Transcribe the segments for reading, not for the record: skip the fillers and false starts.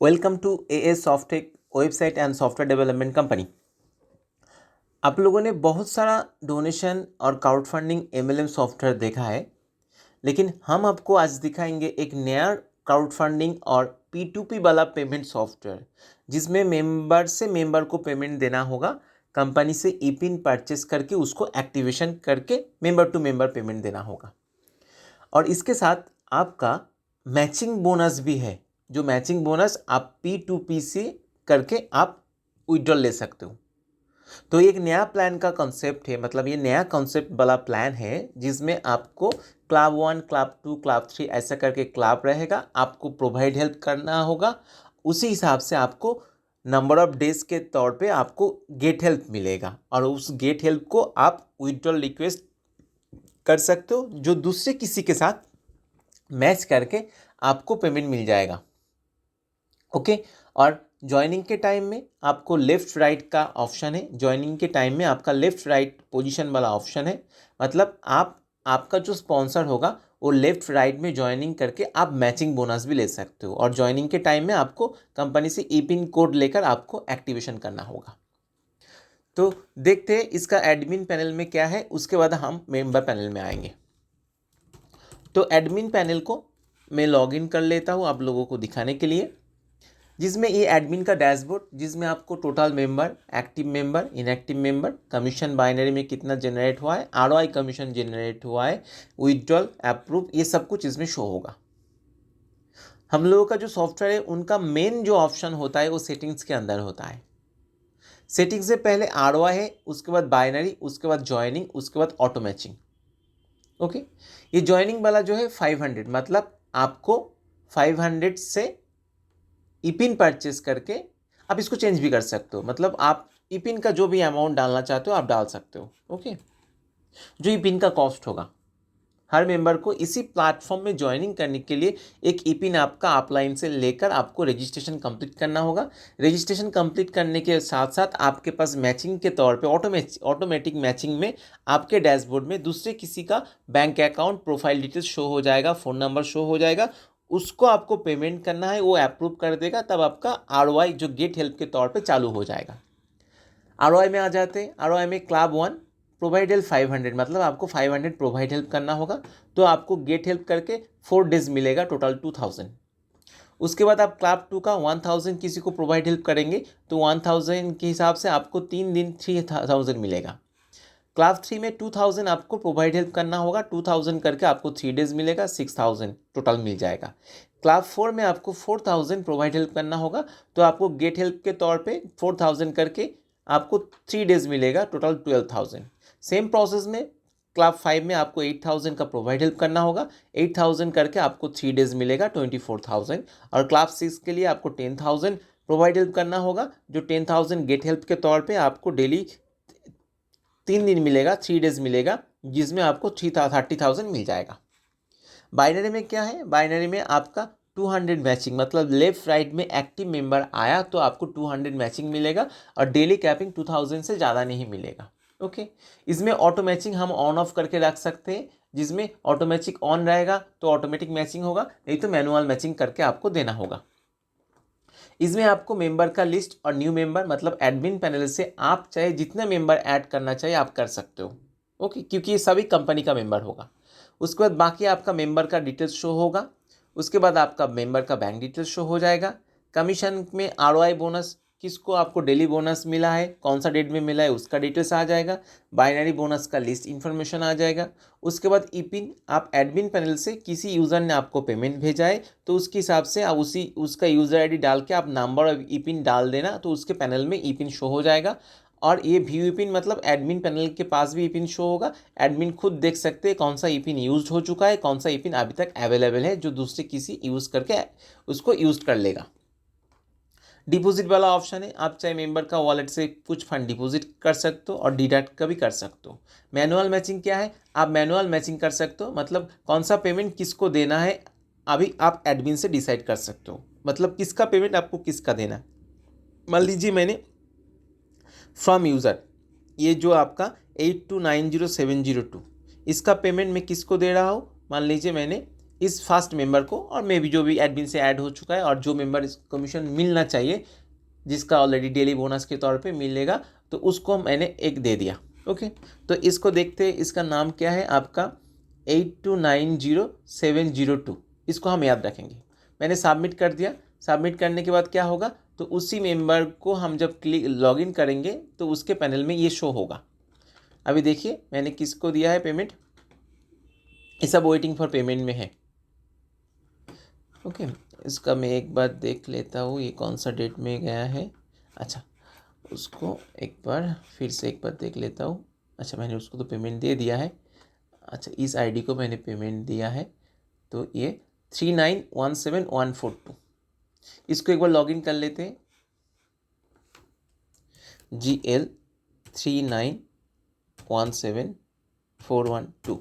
Welcome to AS Softtech website and software development company. आप लोगों ने बहुत सारा डोनेशन और क्राउड फंडिंग एमएलएम सॉफ्टवेयर देखा है, लेकिन हम आपको आज दिखाएंगे एक नया क्राउड फंडिंग और P2P वाला पेमेंट सॉफ्टवेयर, जिसमें मेंबर से मेंबर को पेमेंट देना होगा। कंपनी से ई पिन परचेस करके उसको एक्टिवेशन करके मेंबर टू मेंबर पेमेंट देना होगा। और इसके साथ आपका मैचिंग बोनस भी है, जो मैचिंग बोनस आप P2P से करके आप विड्रॉल ले सकते हो। तो एक नया प्लान का कॉन्सेप्ट है, मतलब ये नया कॉन्सेप्ट वाला प्लान है, जिसमें आपको क्लब 1, क्लब 2, क्लब 3 ऐसा करके क्लब रहेगा। आपको प्रोवाइड हेल्प करना होगा, उसी हिसाब से आपको नंबर ऑफ डेज के तौर पे आपको गेट हेल्प मिलेगा, और उस गेट हेल्प को आप विड्रॉल रिक्वेस्ट कर सकते हो, जो दूसरे किसी के साथ मैच करके आपको पेमेंट मिल जाएगा। ओके। और ज्वाइनिंग के टाइम में आपको लेफ्ट राइट का ऑप्शन है। ज्वाइनिंग के टाइम में आपका लेफ्ट राइट पोजीशन वाला ऑप्शन है, मतलब आपका जो स्पॉन्सर होगा वो लेफ्ट राइट में ज्वाइनिंग करके आप मैचिंग बोनस भी ले सकते हो। और ज्वाइनिंग के टाइम में आपको कंपनी से ई पिन कोड लेकर आपको एक्टिवेशन करना होगा। तो देखते हैं इसका एडमिन पैनल में क्या है, उसके बाद हम मेंबर पैनल में आएंगे। तो एडमिन पैनल को मैं लॉगिन कर लेता हूँ आप लोगों को दिखाने के लिए, जिसमें ये एडमिन का डैशबोर्ड, जिसमें आपको total member, active member, inactive member, commission binary में कितना जनरेट हुआ है, आरओआई कमीशन जनरेट हुआ है, विड्रॉल, अप्रूव, ये सब कुछ इसमें शो होगा। हम लोगों का जो सॉफ्टवेयर है उनका मेन जो ऑप्शन होता है वो सेटिंग्स के अंदर होता है। सेटिंग्स से पहले आरओआई है, उसके बाद बाइनरी, उसके बाद ज्वाइनिंग, उसके बाद ऑटो मैचिंग। ओके। ये ज्वाइनिंग वाला जो है 500, मतलब आपको 500 से ई पिन परचेस करके आप इसको चेंज भी कर सकते हो, मतलब आप ई पिन का जो भी अमाउंट डालना चाहते हो आप डाल सकते हो। ओके। जो ई पिन का कॉस्ट होगा हर मेंबर को इसी प्लेटफॉर्म में ज्वाइनिंग करने के लिए एक ई पिन आपका अपलाइन से लेकर आपको रजिस्ट्रेशन कंप्लीट करना होगा। रजिस्ट्रेशन कंप्लीट करने के साथ साथ आपके पास मैचिंग के तौर पे ऑटोमेटिक मैचिंग में आपके डैशबोर्ड में दूसरे किसी का bank account profile details show हो जाएगा, फ़ोन नंबर शो हो जाएगा। उसको आपको पेमेंट करना है, वो अप्रूव कर देगा, तब आपका आरओआई जो गेट हेल्प के तौर पे चालू हो जाएगा। आरओआई में आ जाते हैं। आरओआई में क्लब 1 प्रोवाइड हेल्प 500, मतलब आपको 500 प्रोवाइड हेल्प करना होगा, तो आपको गेट हेल्प करके 4 डेज मिलेगा, टोटल 2000। उसके बाद आप क्लब 2 का 1000 किसी को प्रोवाइड हेल्प करेंगे तो 1000 के हिसाब से आपको 3 दिन 3000 मिलेगा। क्लब 3 में 2000 आपको प्रोवाइड हेल्प करना होगा, 2000 करके आपको 3 डेज मिलेगा, 6000 टोटल मिल जाएगा। क्लब 4 में आपको 4000 प्रोवाइड हेल्प करना होगा, तो आपको गेट हेल्प के तौर पे 4000 करके आपको 3 डेज मिलेगा, टोटल 12000। सेम प्रोसेस में क्लब 5 में आपको 8000 का प्रोवाइड हेल्प करना होगा, 8000 करके आपको 3 डेज मिलेगा, 24000। और क्लब 6 के लिए आपको 10000 प्रोवाइड हेल्प करना होगा, जो 10000 गेट हेल्प के तौर पे आपको डेली 3 दिन मिलेगा, 3 डेज मिलेगा, जिसमें आपको 30,000 मिल जाएगा। बाइनरी में क्या है, बाइनरी में आपका 200 मैचिंग, मतलब लेफ्ट राइट में एक्टिव मेंबर आया तो आपको 200 मैचिंग मिलेगा, और डेली कैपिंग 2000 से ज़्यादा नहीं मिलेगा। ओके। इसमें ऑटो मैचिंग हम ऑन ऑफ करके रख सकते हैं, जिसमें ऑटो मैचिंग ऑन रहेगा तो ऑटोमेटिक मैचिंग होगा, नहीं तो मैनुअल मैचिंग करके आपको देना होगा। इसमें आपको मेंबर का लिस्ट और न्यू मेंबर, मतलब एडमिन पैनल से आप चाहे जितने मेंबर ऐड करना चाहिए आप कर सकते हो। ओके, क्योंकि ये सभी कंपनी का मेंबर होगा। उसके बाद बाकी आपका मेंबर का डिटेल्स शो होगा। उसके बाद आपका मेंबर का बैंक डिटेल्स शो हो जाएगा। कमीशन में आरओआई बोनस, किसको आपको डेली बोनस मिला है, कौन सा डेट में मिला है, उसका डिटेल्स आ जाएगा। बाइनरी बोनस का लिस्ट इन्फॉर्मेशन आ जाएगा। उसके बाद ई पिन, आप एडमिन पैनल से किसी यूज़र ने आपको पेमेंट भेजा है तो उसके हिसाब से आप उसका यूज़र आईडी डाल के आप नंबर और ई पिन डाल देना, तो उसके पैनल में ई पिन शो हो जाएगा। और ये व्यू ई पिन, मतलब एडमिन पैनल के पास भी ई पिन शो होगा। एडमिन खुद देख सकते हैं कौन सा ई पिन यूज हो चुका है, कौन सा ई पिन अभी तक अवेलेबल है, जो दूसरे किसी यूज़ करके उसको यूज़ कर लेगा। डिपॉजिट वाला ऑप्शन है, आप चाहे मेंबर का वॉलेट से कुछ फंड डिपॉजिट कर सकते हो और डिडक्ट का भी कर सकते हो। मैनुअल मैचिंग क्या है, आप मैनुअल मैचिंग कर सकते हो, मतलब कौन सा पेमेंट किसको देना है अभी आप एडमिन से डिसाइड कर सकते हो, मतलब किसका पेमेंट आपको किसका देना है। मान लीजिए मैंने फ्रॉम यूज़र, ये जो आपका 8290,702, इसका पेमेंट मैं किसको दे रहा हूँ, मान लीजिए मैंने इस फर्स्ट मेंबर को, और मे भी जो भी एडमिन से ऐड हो चुका है और जो मेंबर इस कमीशन मिलना चाहिए जिसका ऑलरेडी डेली बोनस के तौर पे मिलेगा, तो उसको मैंने एक दे दिया। ओके, तो इसको देखते हैं, इसका नाम क्या है आपका 8290702, इसको हम याद रखेंगे। मैंने सबमिट कर दिया। सबमिट करने के बाद क्या होगा, तो उसी मेंबर को हम जब लॉगिन करेंगे तो उसके पैनल में ये शो होगा। अभी देखिए मैंने किसको दिया है पेमेंट, ये सब वेटिंग फॉर पेमेंट में है। ओके, इसका मैं एक बार देख लेता हूँ ये कौन सा डेट में गया है। अच्छा, उसको एक बार फिर से एक बार देख लेता हूँ। अच्छा, मैंने उसको तो पेमेंट दे दिया है। अच्छा, इस आईडी को मैंने पेमेंट दिया है, तो ये 3917142। इसको एक बार लॉगिन कर लेते हैं, GL 3917412।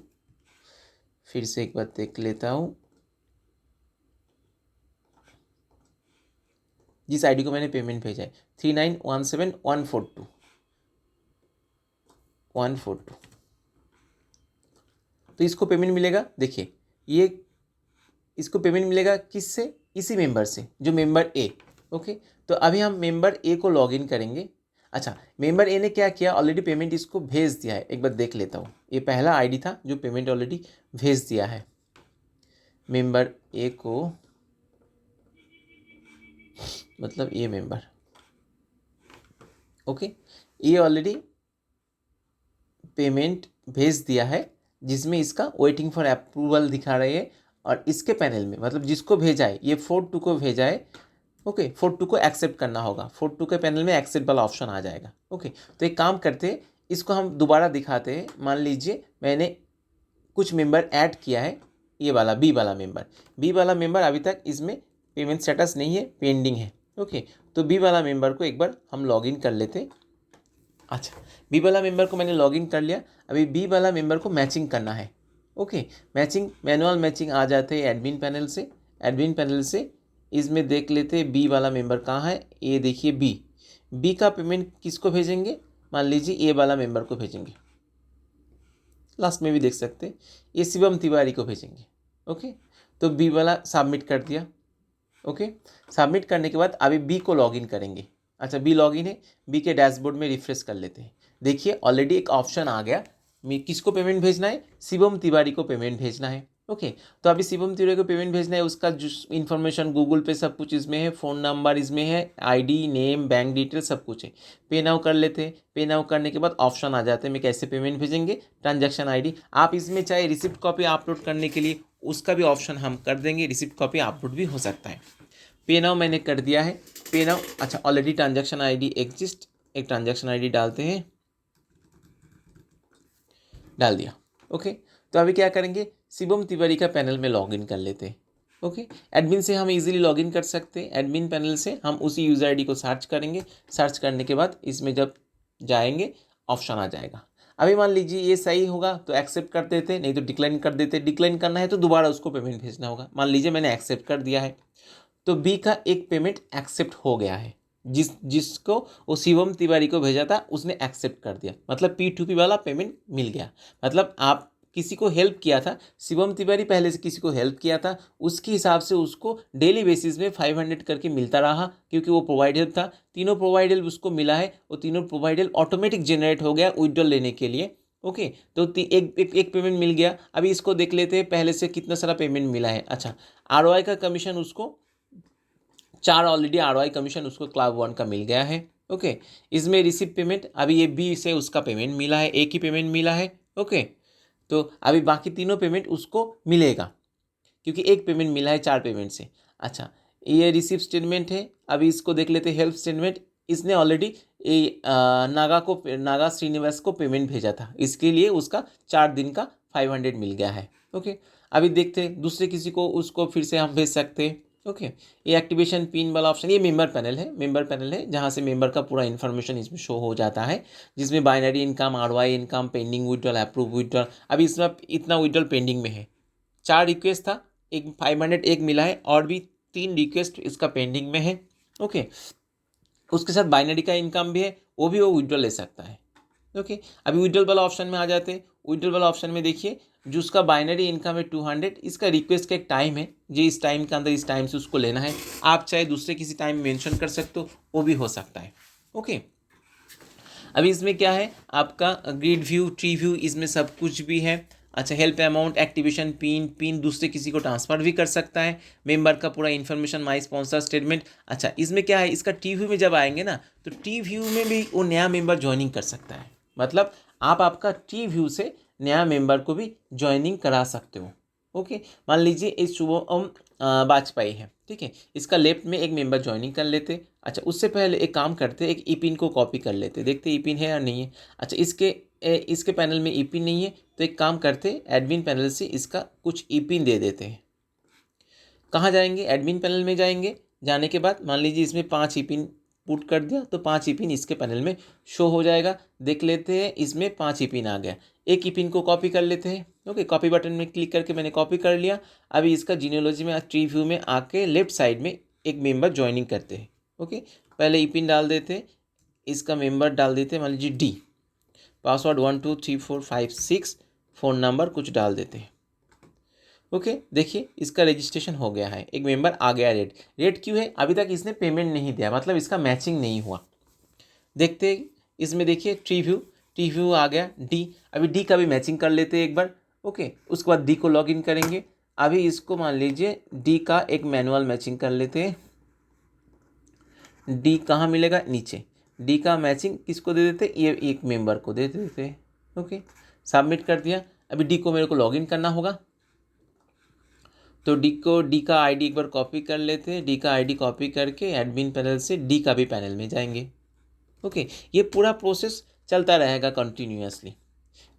फिर से एक बार देख लेता हूँ, जिस आईडी को मैंने पेमेंट भेजा है 3917142। तो इसको पेमेंट मिलेगा। देखिए ये इसको पेमेंट मिलेगा किससे, इसी मेंबर से, जो मेंबर ए। ओके, तो अभी हम मेंबर ए को लॉगिन करेंगे। अच्छा, मेंबर ए ने क्या किया, ऑलरेडी पेमेंट इसको भेज दिया है। एक बार देख लेता हूँ, ये पहला आईडी था जो पेमेंट ऑलरेडी भेज दिया है। मेंबर ए को, मतलब ये मेंबर, ओके, ये ऑलरेडी पेमेंट भेज दिया है, जिसमें इसका वेटिंग फॉर अप्रूवल दिखा रही है। और इसके पैनल में, मतलब जिसको भेजा है, ये 42 को भेजा है। ओके, 42 को एक्सेप्ट करना होगा, 42 के पैनल में एक्सेप्ट वाला ऑप्शन आ जाएगा। ओके, तो एक काम करते हैं, इसको हम दोबारा दिखाते हैं। मान लीजिए मैंने कुछ मेंबर ऐड किया है, ये वाला बी वाला मेंबर अभी तक इसमें पेमेंट स्टेटस नहीं है, पेंडिंग है। ओके, तो बी वाला मेंबर को एक बार हम लॉगिन कर लेते हैं। अच्छा, बी वाला मेंबर को मैंने लॉगिन कर लिया। अभी बी वाला मेंबर को मैचिंग करना है। ओके, मैचिंग, मैनुअल मैचिंग आ जाते हैं एडमिन पैनल से। एडमिन पैनल से इसमें देख लेते हैं बी वाला मेंबर कहाँ है। ये देखिए बी का पेमेंट किसको भेजेंगे, मान लीजिए ए वाला मेंबर को भेजेंगे। लास्ट में भी देख सकते हैं, ये शिवम तिवारी को भेजेंगे। ओके, तो बी वाला सबमिट कर दिया। ओके, सबमिट करने के बाद अभी बी को लॉगिन करेंगे। अच्छा, बी लॉगिन है, बी के डैशबोर्ड में रिफ्रेश कर लेते हैं। देखिए ऑलरेडी एक ऑप्शन आ गया, किसको पेमेंट भेजना है, शिवम तिवारी को पेमेंट भेजना है। ओके, तो अभी शिवम तिवारी को पेमेंट भेजना है, उसका जो इन्फॉर्मेशन गूगल पे सब कुछ इसमें है, फ़ोन नंबर इसमें है, आईडी, नेम, बैंक डिटेल सब कुछ है। पे नाउ कर लेते हैं। पे नाउ करने के बाद ऑप्शन आ जाते हैं मैं कैसे पेमेंट भेजेंगे, ट्रांजैक्शन आईडी। आप इसमें चाहे रिसिप्ट कॉपी अपलोड करने के लिए उसका भी ऑप्शन हम कर देंगे, रिसिप्ट कॉपी अपलोड भी हो सकता है। पे नाउ मैंने कर दिया है। पे नाउ, अच्छा, ऑलरेडी ट्रांजैक्शन आईडी एग्जिस्ट, एक ट्रांजैक्शन आईडी डालते हैं, डाल दिया। ओके, तो अभी क्या करेंगे, शिवम तिवारी का पैनल में लॉगिन कर लेते हैं। ओके, एडमिन से हम इजीली लॉगिन कर सकते हैं। एडमिन पैनल से हम उसी यूज़र आईडी को सर्च करेंगे। सर्च करने के बाद इसमें जब जाएंगे ऑप्शन आ जाएगा। अभी मान लीजिए ये सही होगा तो एक्सेप्ट कर देते, नहीं तो डिक्लाइन कर देते। डिक्लाइन करना है तो दोबारा उसको पेमेंट भेजना होगा। मान लीजिए मैंने एक्सेप्ट कर दिया है, तो बी का एक पेमेंट एक्सेप्ट हो गया है। जिसको वो शिवम तिवारी को भेजा था उसने एक्सेप्ट कर दिया, मतलब P2P वाला पेमेंट मिल गया। मतलब आप किसी को हेल्प किया था, शिवम तिवारी पहले से किसी को हेल्प किया था, उसके हिसाब से उसको डेली बेसिस में 500 करके मिलता रहा, क्योंकि वो प्रोवाइड हेल्प था। तीनों प्रोवाइड हेल्प उसको मिला है, वो तीनों प्रोवाइड हेल्प ऑटोमेटिक जनरेट हो गया विड्रॉल लेने के लिए। ओके, तो एक पेमेंट मिल गया। अभी इसको देख लेते हैं पहले से कितना सारा पेमेंट मिला है। अच्छा, ROI का कमीशन उसको 4 ऑलरेडी ROI कमीशन उसको क्लास 1 का मिल गया है। ओके, इसमें रिसिप्ट पेमेंट अभी ये बी से उसका पेमेंट मिला है, एक ही पेमेंट मिला है। ओके, तो अभी बाकी तीनों पेमेंट उसको मिलेगा, क्योंकि एक पेमेंट मिला है 4 पेमेंट से। अच्छा, ये रिसिप्ट स्टेटमेंट है। अभी इसको देख लेते हैं हेल्प स्टेटमेंट। इसने ऑलरेडी नागा श्रीनिवास को पेमेंट भेजा था, इसके लिए उसका 4 दिन का 500 मिल गया है। ओके, अभी देखते हैं दूसरे किसी को, उसको फिर से हम भेज सकते हैं। ओके, ये एक्टिवेशन पिन वाला ऑप्शन, ये मेंबर पैनल है जहाँ से मेंबर का पूरा इन्फॉर्मेशन इसमें शो हो जाता है, जिसमें binary income, ROI income, pending withdrawal, approve withdrawal. अभी इसमें इतना विड्रॉल पेंडिंग में है। 4 रिक्वेस्ट था, एक 500 एक मिला है, और भी 3 रिक्वेस्ट इसका पेंडिंग में है। ओके, उसके साथ बाइनरी का इनकम भी है, वो विड्रॉल ले सकता है। ओके, अभी विड्रॉल वाला ऑप्शन में आ जाते हैं। विड्रॉल वाला ऑप्शन में देखिए जो उसका बाइनरी इनकम है 200, इसका रिक्वेस्ट का एक टाइम है, जो इस टाइम के अंदर इस टाइम से उसको लेना है। आप चाहे दूसरे किसी टाइम मेंशन कर सकते हो, वो भी हो सकता है। ओके, अभी इसमें क्या है आपका ग्रिड व्यू, ट्री व्यू, इसमें सब कुछ भी है। अच्छा, हेल्प अमाउंट, एक्टिवेशन, पिन दूसरे किसी को ट्रांसफ़र भी कर सकता है, मेंबर का पूरा इन्फॉर्मेशन, माई स्पॉन्सर स्टेटमेंट। अच्छा, इसमें क्या है, इसका टी व्यू में जब आएंगे ना, तो टी व्यू में भी वो नया मेंबर ज्वाइनिंग कर सकता है। मतलब आप आपका टी व्यू से नया मेंबर को भी ज्वाइनिंग करा सकते हो। ओके, मान लीजिए इस शुभम वाजपेयी है, ठीक है, इसका लेफ्ट में एक मेंबर ज्वाइनिंग कर लेते। अच्छा, उससे पहले एक काम करते, एक ई पिन को कॉपी कर लेते, देखते ई पिन है या नहीं है। अच्छा, इसके पैनल में ई पिन नहीं है, तो एक काम करते, एडमिन पैनल से इसका कुछ ई पिन दे देते हैं। कहाँ जाएंगे, एडमिन पैनल में जाएंगे। जाने के बाद मान लीजिए इसमें 5 ई पिन पुट कर दिया, तो 5 ई पिन इसके पैनल में शो हो जाएगा। देख लेते हैं, इसमें 5 ई पिन आ गया। एक ई पिन को कॉपी कर लेते हैं। ओके, कॉपी बटन में क्लिक करके मैंने कॉपी कर लिया। अभी इसका जीनियोलॉजी में, ट्री व्यू में आके लेफ्ट साइड में एक मेंबर ज्वाइनिंग करते हैं। ओके, पहले ई पिन डाल देते, इसका मेंबर डाल देते, मान लीजिए डी, पासवर्ड 1 2 3 4 5 6, फ़ोन नंबर कुछ डाल देते हैं। ओके, देखिए इसका रजिस्ट्रेशन हो गया है, एक मेंबर आ गया। रेट क्यों है, अभी तक इसने पेमेंट नहीं दिया, मतलब इसका मैचिंग नहीं हुआ। देखते हैं इसमें, देखिए ट्री व्यू आ गया डी। अभी डी का भी मैचिंग कर लेते हैं एक बार। ओके, उसके बाद डी को लॉगिन करेंगे। अभी इसको मान लीजिए डी का एक मैनुअल मैचिंग कर लेते हैं। डी कहाँ मिलेगा, नीचे। डी का मैचिंग किसको दे देते, ये एक मेंबर को दे देते हैं। ओके, सबमिट कर दिया। अभी डी को मेरे को लॉगिन करना होगा, तो डी का आईडी एक बार कॉपी कर लेते हैं। डी का आईडी कॉपी करके एडमिन पैनल से डी का भी पैनल में जाएंगे। ओके, ये पूरा प्रोसेस चलता रहेगा कंटिन्यूअसली।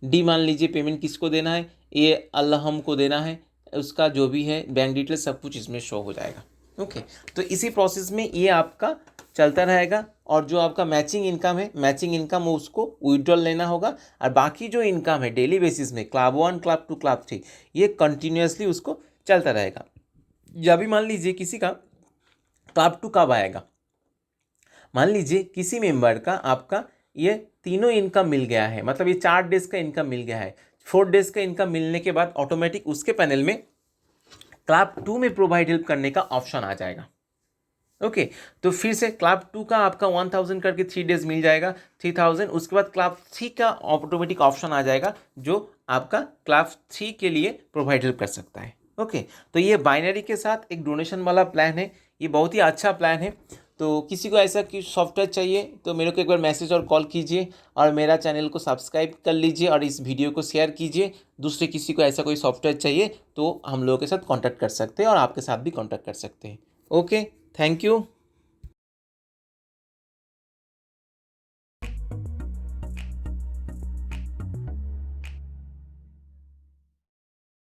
डी मान लीजिए पेमेंट किसको देना है, ये अल्लाहम को देना है, उसका जो भी है बैंक डिटेल सब कुछ इसमें शो हो जाएगा। ओके, तो इसी प्रोसेस में ये आपका चलता रहेगा। और जो आपका मैचिंग इनकम है, मैचिंग इनकम वो उसको विड्रॉल लेना होगा। और बाकी जो इनकम है डेली बेसिस में, क्लब 1, क्लब 2, क्लब 3, ये कंटिन्यूअसली उसको चलता रहेगा। या भी मान लीजिए किसी का क्लब 2 कब आएगा, मान लीजिए किसी मेंबर का आपका ये तीनों इनकम मिल गया है, मतलब ये 4 डेज का इनकम मिल गया है। 4 डेज का इनकम मिलने के बाद ऑटोमेटिक उसके पैनल में क्लब 2 में प्रोवाइड हेल्प करने का ऑप्शन आ जाएगा। ओके, तो फिर से क्लब 2 का आपका 1000 करके 3 डेज मिल जाएगा, 3000। उसके बाद क्लब 3 का ऑटोमेटिक ऑप्शन आ जाएगा, जो आपका क्लब 3 के लिए प्रोवाइड हेल्प कर सकता है। ओके, तो ये बाइनरी के साथ एक डोनेशन वाला प्लान है, ये बहुत ही अच्छा प्लान है। तो किसी को ऐसा कि सॉफ्टवेयर चाहिए तो मेरे को एक बार मैसेज और कॉल कीजिए, और मेरा चैनल को सब्सक्राइब कर लीजिए, और इस वीडियो को शेयर कीजिए। दूसरे किसी को ऐसा कोई सॉफ्टवेयर चाहिए तो हम लोगों के साथ कॉन्टैक्ट कर सकते हैं, और आपके साथ भी कॉन्टैक्ट कर सकते हैं। Okay, thank you.